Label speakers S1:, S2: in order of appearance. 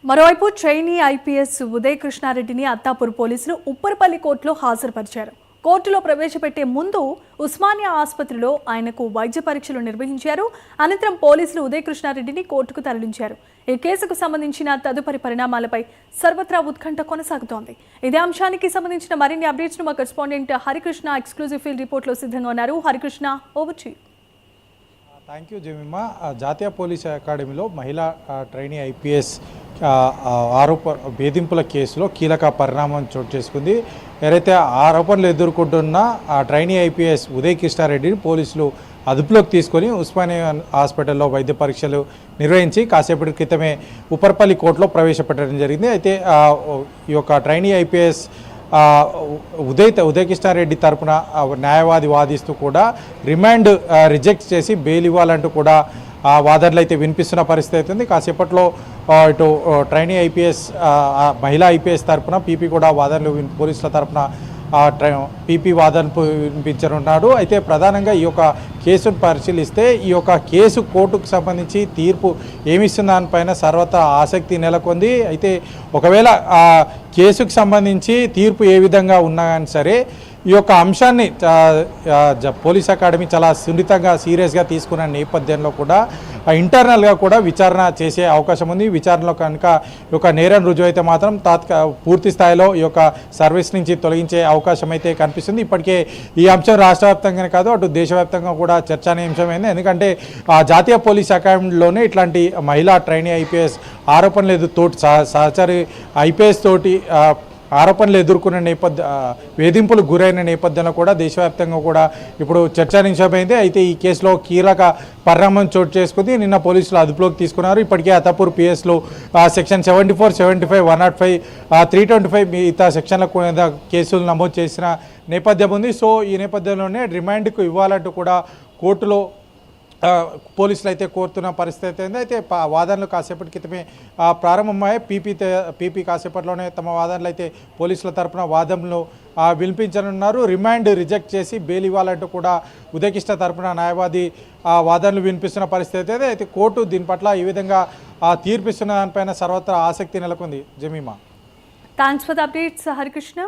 S1: మరోవైపు trainee IPS Uday కృష్ణారెడ్డిని Attapur పోలీసులు ఉప్పరపల్లి కోర్టులో హాజరుపరిచారు. కోర్టులో ప్రవేశపెట్టే ముందు ఉస్మానియా ఆసుపత్రిలో ఆయనకు వైద్య పరీక్షలు నిర్వహించారు. అనంతరం పోలీసులు ఉదయ్ కృష్ణారెడ్డిని కోర్టుకు తరలించారు. ఈ కేసుకు సంబంధించిన తదుపరి పరిణామాలపై సర్వత్రా ఉత్కంఠ కొనసాగుతోంది. ఇదే అంశానికి సంబంధించిన మరిన్ని అప్డేట్స్ ను మా కరెస్పాండెంట్ హరికృష్ణ ఎక్స్క్లూజివ్ ఫీల్డ్ రిపోర్ట్లో సిద్ధంగా ఉన్నారు. Harikrishna, over to you.
S2: Thank you Jemimah. జాతీయ పోలీస్ అకాడమీలో మహిళా ట్రైనీ ఐపీఎస్ వేధింపుల కేసులో కీలక పరిణామం చోటు చేసుకుంది. ఎవరైతే ఆరోపణలు ఎదుర్కొంటున్న ఆ ట్రైనీ ఐపీఎస్ ఉదయ్ కృష్ణారెడ్డిని పోలీసులు అదుపులోకి తీసుకొని ఉస్మానియా హాస్పిటల్లో వైద్య పరీక్షలు నిర్వహించి కాసేపటి క్రితమే ఉప్పరపల్లి కోర్టులో ప్రవేశపెట్టడం జరిగింది. అయితే ఈ యొక్క ట్రైనీ ఐపీఎస్ ఉదయ్ కృష్ణారెడ్డి తరపున న్యాయవాది వాదిస్తూ కూడా రిమాండ్ రిజెక్ట్ చేసి బెయిల్ ఇవ్వాలంటూ కూడా వాదనలు అయితే వినిపిస్తున్న పరిస్థితి అవుతుంది. కాసేపట్లో ఇటు ట్రైనీ ఐపీఎస్ మహిళా ఐపీఎస్ తరపున పీపీ కూడా వాదనలు పోలీసుల తరపున పీపీ వాదనలు వినిపించనున్నాడు. అయితే ప్రధానంగా ఈ యొక్క కేసును పరిశీలిస్తే ఈ యొక్క కేసు కోర్టుకు సంబంధించి తీర్పు ఏమిస్తున్న దానిపైన సర్వత్రా ఆసక్తి నెలకొంది. అయితే ఒకవేళ ఆ కేసుకు సంబంధించి తీర్పు ఏ విధంగా ఉన్నా కానీ సరే ఈ యొక్క అంశాన్ని పోలీస్ అకాడమీ చాలా సున్నితంగా సీరియస్గా తీసుకున్న నేపథ్యంలో కూడా ఇంటర్నల్గా కూడా విచారణ చేసే అవకాశం ఉంది. విచారణలో కనుక ఈ యొక్క నేరం రుజువు అయితే మాత్రం పూర్తి స్థాయిలో ఈ యొక్క సర్వీస్ నుంచి తొలగించే అవకాశం అయితే కనిపిస్తుంది. ఇప్పటికే ఈ అంశం రాష్ట్ర వ్యాప్తంగానే కాదు అటు దేశవ్యాప్తంగా కూడా చర్చానీయాంశమైంది. ఎందుకంటే జాతీయ పోలీస్ అకాడమీలోనే ఇట్లాంటి మహిళా ట్రైనీ ఐపీఎస్ ఆరోపణలు తోటి సహచరి ఐపీఎస్ తోటి ఆరోపణలు ఎదుర్కొన్న వేధింపులు గురైన నేపథ్యంలో కూడా దేశవ్యాప్తంగా కూడా ఇప్పుడు చర్చానీయాంశమైంది. అయితే ఈ కేసులో కీలక పరిణామం చోటు చేసుకుంది. నిన్న పోలీసులు అదుపులోకి తీసుకున్నారు. ఇప్పటికే అత్తాపూర్ పిఎస్లో సెక్షన్ 74, 75, 105, 325 మిగతా సెక్షన్ల కేసులు నమోదు చేసిన నేపథ్యం ఉంది. సో ఈ నేపథ్యంలోనే రిమాండ్కు ఇవ్వాలంటూ కూడా కోర్టులో పోలీసులు అయితే కోరుతున్న పరిస్థితి అయింది. అయితే వాదనలు కాసేపటి క్రితమే ప్రారంభమయ్యాయి. పీపీ కాసేపట్లోనే తమ వాదనలు అయితే పోలీసుల తరపున వాదనలు వినిపించనున్నారు. రిమాండ్ రిజెక్ట్ చేసి బెయిల్ ఇవ్వాలంటూ కూడా ఉదయ్ కృష్ణ తరపున న్యాయవాది వాదనలు వినిపిస్తున్న పరిస్థితి అయితే కోర్టు దీని పట్ల ఈ విధంగా తీర్పిస్తున్న దానిపైన సర్వత్రా ఆసక్తి నెలకొంది. Jemimah,
S1: thanks for the updates Harikrishna.